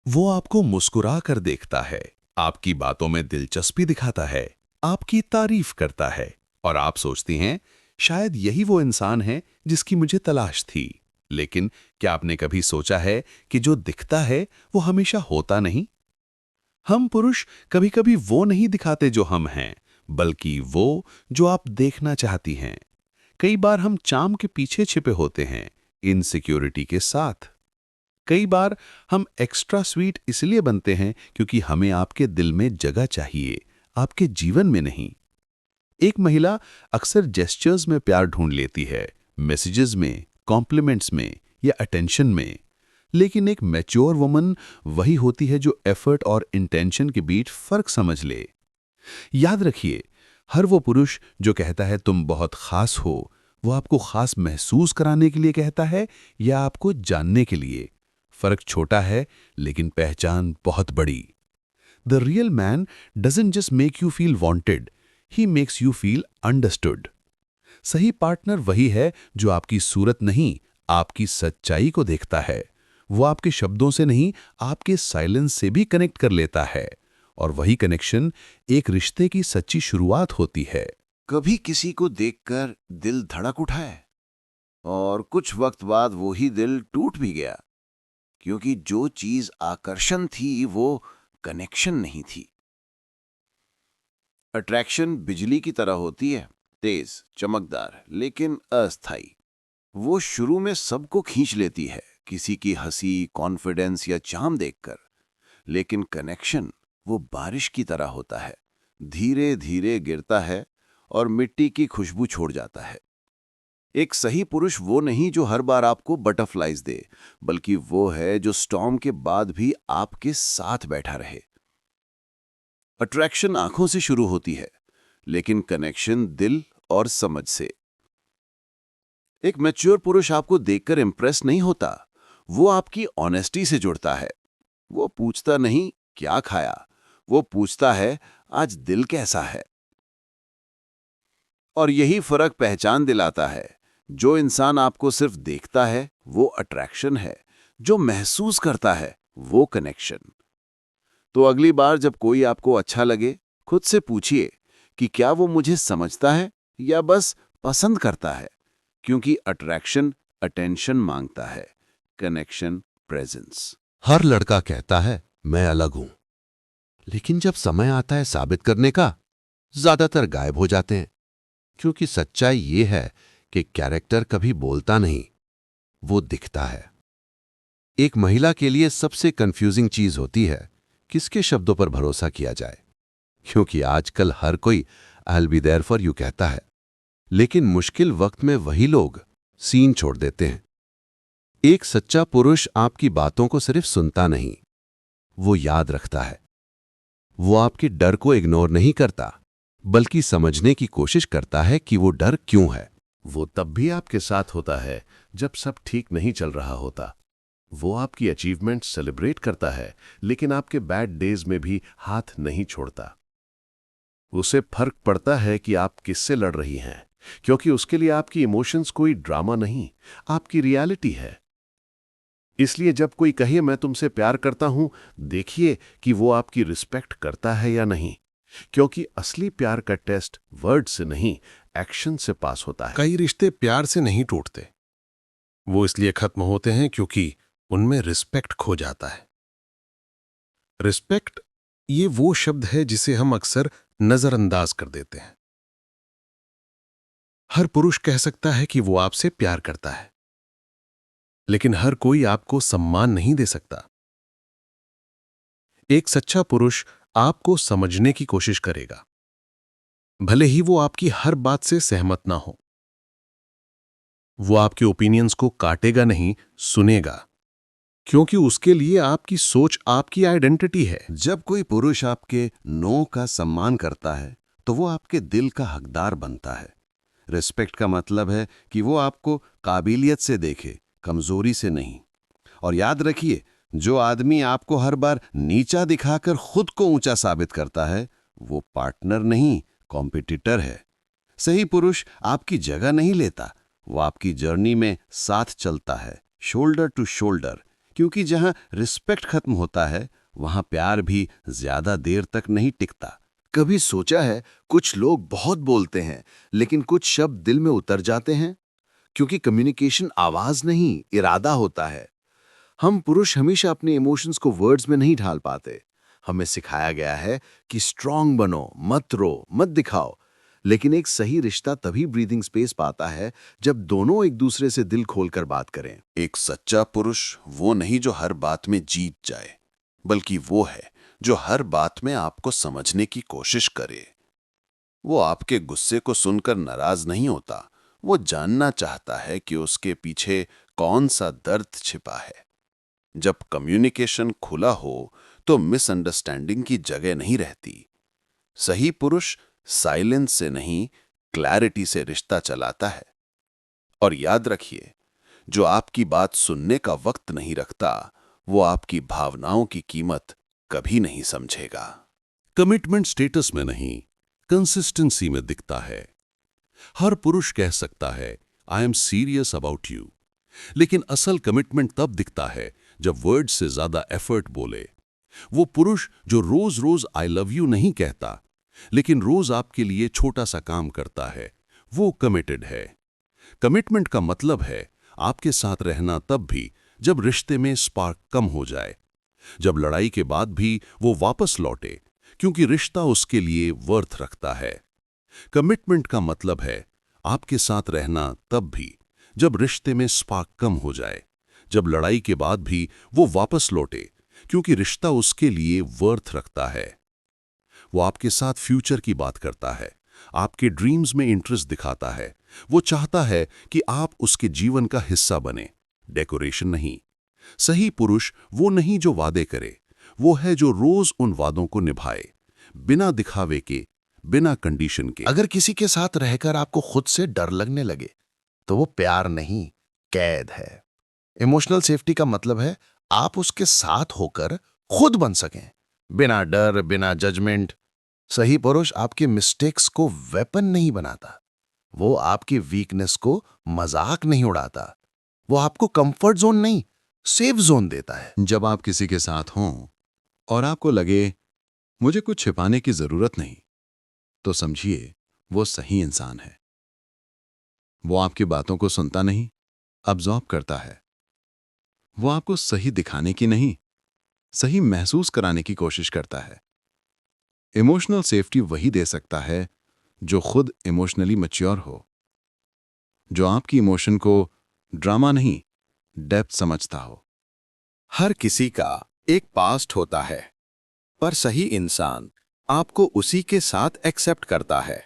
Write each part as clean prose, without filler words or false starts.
वो आपको मुस्कुरा कर देखता है, आपकी बातों में दिलचस्पी दिखाता है, आपकी तारीफ करता है और आप सोचती हैं शायद यही वो इंसान है जिसकी मुझे तलाश थी। लेकिन क्या आपने कभी सोचा है कि जो दिखता है वो हमेशा होता नहीं? हम पुरुष कभी-कभी वो नहीं दिखाते जो हम हैं, बल्कि वो जो आप देखना चाहती हैं। कई बार हम चार्म के पीछे छिपे होते हैं, इनसिक्योरिटी के साथ। कई बार हम एक्स्ट्रा स्वीट इसलिए बनते हैं क्योंकि हमें आपके दिल में जगह चाहिए, आपके जीवन में नहीं। एक महिला अक्सर जेस्चर्स में प्यार ढूंढ लेती है, मैसेजेस में, कॉम्प्लीमेंट्स में या अटेंशन में। लेकिन एक मैच्योर वुमन वही होती है जो एफर्ट और इंटेंशन के बीच फर्क समझ ले। याद रखिए, हर वो पुरुष जो कहता है तुम बहुत खास हो, वो आपको खास महसूस कराने के लिए कहता है या आपको जानने के लिए। फर्क छोटा है, लेकिन पहचान बहुत बड़ी। The real man doesn't just make you feel wanted, he makes you feel understood. सही पार्टनर वही है जो आपकी सूरत नहीं, आपकी सच्चाई को देखता है। वो आपके शब्दों से नहीं, आपके साइलेंस से भी कनेक्ट कर लेता है। और वही कनेक्शन एक रिश्ते की सच्ची शुरुआत होती है। कभी किसी को देखकर दिल धड़क उठा है और कुछ वक्त बाद वो ही दिल टूट भी गया, क्योंकि जो चीज आकर्षण थी वो कनेक्शन नहीं थी। अट्रैक्शन बिजली की तरह होती है, तेज, चमकदार, लेकिन अस्थायी। वो शुरू में सबको खींच लेती है, किसी की हंसी, कॉन्फिडेंस या चार्म देखकर। लेकिन कनेक्शन वो बारिश की तरह होता है, धीरे धीरे गिरता है और मिट्टी की खुशबू छोड़ जाता है। एक सही पुरुष वो नहीं जो हर बार आपको बटरफ्लाइज दे, बल्कि वो है जो स्टॉर्म के बाद भी आपके साथ बैठा रहे। अट्रैक्शन आंखों से शुरू होती है, लेकिन कनेक्शन दिल और समझ से। एक मैच्योर पुरुष आपको देखकर इंप्रेस नहीं होता, वो आपकी ऑनेस्टी से जुड़ता है। वो पूछता नहीं क्या खाया, वो पूछता है आज दिल कैसा है। और यही फर्क पहचान दिलाता है। जो इंसान आपको सिर्फ देखता है वो अट्रैक्शन है, जो महसूस करता है वो कनेक्शन। तो अगली बार जब कोई आपको अच्छा लगे, खुद से पूछिए कि क्या वो मुझे समझता है या बस पसंद करता है। क्योंकि अट्रैक्शन अटेंशन मांगता है, कनेक्शन प्रेजेंस। हर लड़का कहता है मैं अलग हूं, लेकिन जब समय आता है साबित करने का, ज्यादातर गायब हो जाते हैं। क्योंकि सच्चाई ये है कि कैरेक्टर कभी बोलता नहीं, वो दिखता है। एक महिला के लिए सबसे कंफ्यूजिंग चीज होती है किसके शब्दों पर भरोसा किया जाए। क्योंकि आजकल हर कोई I will be there for you कहता है, लेकिन मुश्किल वक्त में वही लोग सीन छोड़ देते हैं। एक सच्चा पुरुष आपकी बातों को सिर्फ सुनता नहीं, वो याद रखता है। वो आपके डर को इग्नोर नहीं करता, बल्कि समझने की कोशिश करता है कि वो डर क्यों है। वो तब भी आपके साथ होता है जब सब ठीक नहीं चल रहा होता। वो आपकी अचीवमेंट सेलिब्रेट करता है, लेकिन आपके बैड डेज में भी हाथ नहीं छोड़ता। उसे फर्क पड़ता है कि आप किससे लड़ रही हैं, क्योंकि उसके लिए आपकी इमोशंस कोई ड्रामा नहीं, आपकी रियलिटी है। इसलिए जब कोई कहे मैं तुमसे प्यार करता हूं, देखिए कि वो आपकी रिस्पेक्ट करता है या नहीं। क्योंकि असली प्यार का टेस्ट वर्ड से नहीं, एक्शन से पास होता है। कई रिश्ते प्यार से नहीं टूटते, वो इसलिए खत्म होते हैं क्योंकि उनमें रिस्पेक्ट खो जाता है। रिस्पेक्ट ये वो शब्द है जिसे हम अक्सर नजरअंदाज कर देते हैं। हर पुरुष कह सकता है कि वो आपसे प्यार करता है, लेकिन हर कोई आपको सम्मान नहीं दे सकता। एक सच्चा पुरुष आपको समझने की कोशिश करेगा, भले ही वो आपकी हर बात से सहमत ना हो। वो आपके ओपिनियंस को काटेगा नहीं, सुनेगा, क्योंकि उसके लिए आपकी सोच आपकी आइडेंटिटी है। जब कोई पुरुष आपके नो का सम्मान करता है, तो वो आपके दिल का हकदार बनता है। रिस्पेक्ट का मतलब है कि वो आपको काबिलियत से देखे, कमजोरी से नहीं। और याद रखिए, जो आदमी आपको हर बार नीचा दिखाकर खुद को ऊंचा साबित करता है, वो पार्टनर नहीं, कॉम्पिटिटर है। सही पुरुष आपकी जगह नहीं लेता, वो आपकी जर्नी में साथ चलता है, शोल्डर टू शोल्डर। क्योंकि जहां रिस्पेक्ट खत्म होता है वहां प्यार भी ज्यादा देर तक नहीं टिकता। कभी सोचा है कुछ लोग बहुत बोलते हैं लेकिन कुछ शब्द दिल में उतर जाते हैं? क्योंकि कम्युनिकेशन आवाज नहीं, इरादा होता है। हम पुरुष हमेशा अपने इमोशंस को वर्ड्स में नहीं ढाल पाते। हमें सिखाया गया है कि स्ट्रांग बनो, मत रो, मत दिखाओ। लेकिन एक सही रिश्ता तभी ब्रीदिंग स्पेस पाता है जब दोनों एक दूसरे से दिल खोलकर बात करें। एक सच्चा पुरुष वो नहीं जो हर बात में जीत जाए, बल्कि वो है जो हर बात में आपको समझने की कोशिश करे। वो आपके गुस्से को सुनकर नाराज नहीं होता, वो जानना चाहता है कि उसके पीछे कौन सा दर्द छिपा है। जब कम्युनिकेशन खुला हो तो मिसअंडरस्टैंडिंग की जगह नहीं रहती। सही पुरुष साइलेंस से नहीं, क्लैरिटी से रिश्ता चलाता है। और याद रखिए, जो आपकी बात सुनने का वक्त नहीं रखता, वो आपकी भावनाओं की कीमत कभी नहीं समझेगा। कमिटमेंट स्टेटस में नहीं, कंसिस्टेंसी में दिखता है। हर पुरुष कह सकता है I am serious about you, लेकिन असल कमिटमेंट तब दिखता है जब वर्ड से ज्यादा एफर्ट बोले। वो पुरुष जो रोज रोज आई लव यू नहीं कहता, लेकिन रोज आपके लिए छोटा सा काम करता है, वो कमिटेड है। कमिटमेंट का मतलब है आपके साथ रहना तब भी जब रिश्ते में स्पार्क कम हो जाए, जब लड़ाई के बाद भी वो वापस लौटे, क्योंकि रिश्ता उसके लिए वर्थ रखता है। कमिटमेंट का मतलब है आपके साथ रहना तब भी जब रिश्ते में स्पार्क कम हो जाए, जब लड़ाई के बाद भी वो वापस लौटे, क्योंकि रिश्ता उसके लिए वर्थ रखता है। वो आपके साथ फ्यूचर की बात करता है, आपके ड्रीम्स में इंटरेस्ट दिखाता है। वो चाहता है कि आप उसके जीवन का हिस्सा बने, डेकोरेशन नहीं। सही पुरुष वो नहीं जो वादे करे, वो है जो रोज उन वादों को निभाए, बिना दिखावे के, बिना कंडीशन के। अगर किसी के साथ रहकर आपको खुद से डर लगने लगे तो वो प्यार नहीं, कैद है। इमोशनल सेफ्टी का मतलब है आप उसके साथ होकर खुद बन सकें, बिना डर, बिना जजमेंट। सही पुरुष आपके मिस्टेक्स को वेपन नहीं बनाता, वो आपकी वीकनेस को मजाक नहीं उड़ाता। वो आपको कंफर्ट जोन नहीं, सेफ जोन देता है। जब आप किसी के साथ हों और आपको लगे मुझे कुछ छिपाने की जरूरत नहीं, तो समझिए वो सही इंसान है। वो आपकी बातों को सुनता नहीं, अब्जॉर्ब करता है। वो आपको सही दिखाने की नहीं, सही महसूस कराने की कोशिश करता है। इमोशनल सेफ्टी वही दे सकता है जो खुद इमोशनली मैच्योर हो, जो आपकी इमोशन को ड्रामा नहीं, डेप्थ समझता हो। हर किसी का एक पास्ट होता है, पर सही इंसान आपको उसी के साथ एक्सेप्ट करता है।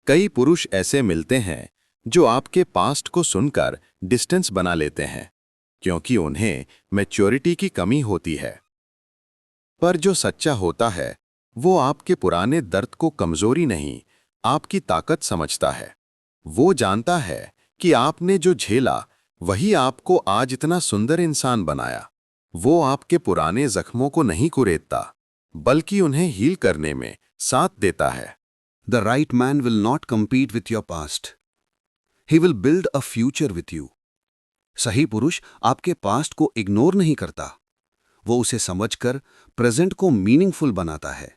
कई पुरुष ऐसे मिलते हैं जो आपके पास्ट को सुनकर डिस्टेंस बना लेते हैं, क्योंकि उन्हें मैच्योरिटी की कमी होती है। पर जो सच्चा होता है वो आपके पुराने दर्द को कमजोरी नहीं, आपकी ताकत समझता है। वो जानता है कि आपने जो झेला वही आपको आज इतना सुंदर इंसान बनाया। वो आपके पुराने जख्मों को नहीं कुरेदता, बल्कि उन्हें हील करने में साथ देता है। The right man will not compete with your past. He will build a future with you. सही पुरुष आपके पास्ट को इग्नोर नहीं करता, वो उसे समझकर प्रेजेंट को मीनिंगफुल बनाता है।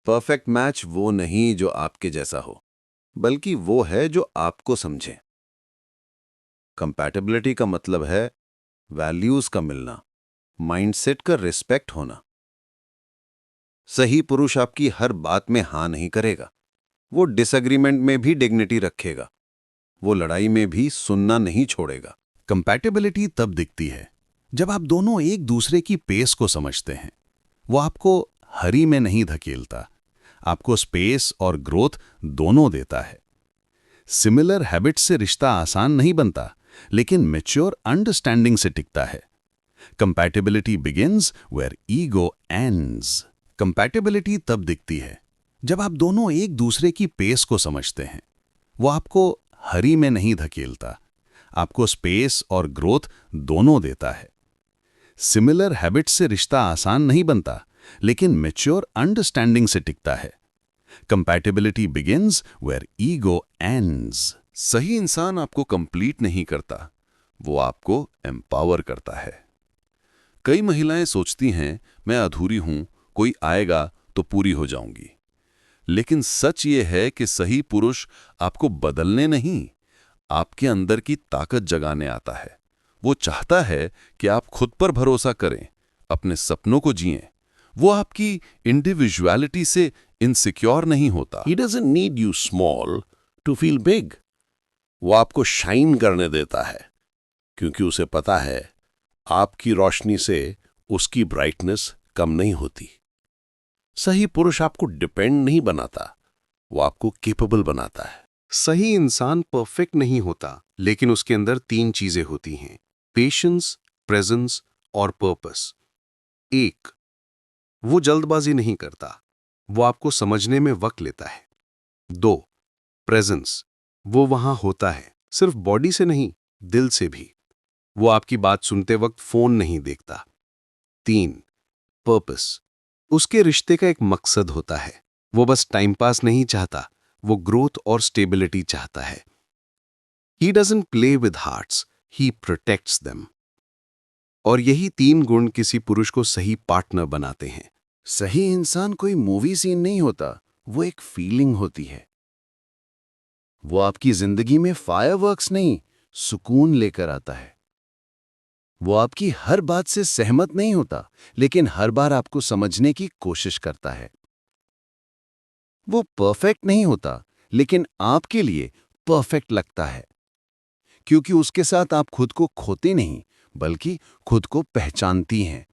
परफेक्ट मैच वो नहीं जो आपके जैसा हो, बल्कि वो है जो आपको समझे। कंपैटिबिलिटी का मतलब है वैल्यूज का मिलना, माइंडसेट का रिस्पेक्ट होना। सही पुरुष आपकी हर बात में हां नहीं करेगा, वो डिसएग्रीमेंट में भी डिग्निटी रखेगा, वो लड़ाई में भी सुनना नहीं छोड़ेगा। कंपैटिबिलिटी तब दिखती है जब आप दोनों एक दूसरे की पेस को समझते हैं। वो आपको हरी में नहीं धकेलता, आपको स्पेस और ग्रोथ दोनों देता है। सिमिलर हैबिट्स से रिश्ता आसान नहीं बनता, लेकिन मैच्योर अंडरस्टैंडिंग से टिकता है। Compatibility begins where ego ends. Compatibility तब दिखती है जब आप दोनों एक दूसरे की पेस को समझते हैं। वो आपको हरी में नहीं धकेलता, आपको स्पेस और ग्रोथ दोनों देता है। सिमिलर हैबिट्स से रिश्ता आसान नहीं बनता, लेकिन मैच्योर अंडरस्टैंडिंग से टिकता है। Compatibility begins where ego ends. सही इंसान आपको कंप्लीट नहीं करता, वो आपको एम्पावर करता है। कई महिलाएं सोचती हैं मैं अधूरी हूं, कोई आएगा तो पूरी हो जाऊंगी। लेकिन सच ये है कि सही पुरुष आपको बदलने नहीं, आपके अंदर की ताकत जगाने आता है। वो चाहता है कि आप खुद पर भरोसा करें, अपने सपनों को जिएं। वो आपकी इंडिविजुअलिटी से इनसिक्योर नहीं होता। He doesn't need you small to feel big. वो आपको शाइन करने देता है क्योंकि उसे पता है आपकी रोशनी से उसकी ब्राइटनेस कम नहीं होती। सही पुरुष आपको डिपेंड नहीं बनाता, वो आपको केपेबल बनाता है। सही इंसान परफेक्ट नहीं होता, लेकिन उसके अंदर 3 चीजें होती हैं: पेशेंस, प्रेजेंस और पर्पस। 1, वो जल्दबाजी नहीं करता, वो आपको समझने में वक्त लेता है। 2, प्रेजेंस, वो वहां होता है, सिर्फ बॉडी से नहीं, दिल से भी। वो आपकी बात सुनते वक्त फोन नहीं देखता। 3, पर्पस, उसके रिश्ते का एक मकसद होता है। वो बस टाइम पास नहीं चाहता, वो ग्रोथ और स्टेबिलिटी चाहता है। He doesn't play with hearts, he protects them. और यही 3 गुण किसी पुरुष को सही पार्टनर बनाते हैं। सही इंसान कोई मूवी सीन नहीं होता, वो एक फीलिंग होती है। वो आपकी जिंदगी में फायरवर्क्स नहीं, सुकून लेकर आता है। वो आपकी हर बात से सहमत नहीं होता, लेकिन हर बार आपको समझने की कोशिश करता है। वो परफेक्ट नहीं होता, लेकिन आपके लिए परफेक्ट लगता है, क्योंकि उसके साथ आप खुद को खोते नहीं, बल्कि खुद को पहचानती हैं।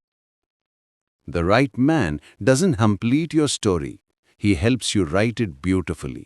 The right man doesn't complete your story, he helps you write it beautifully.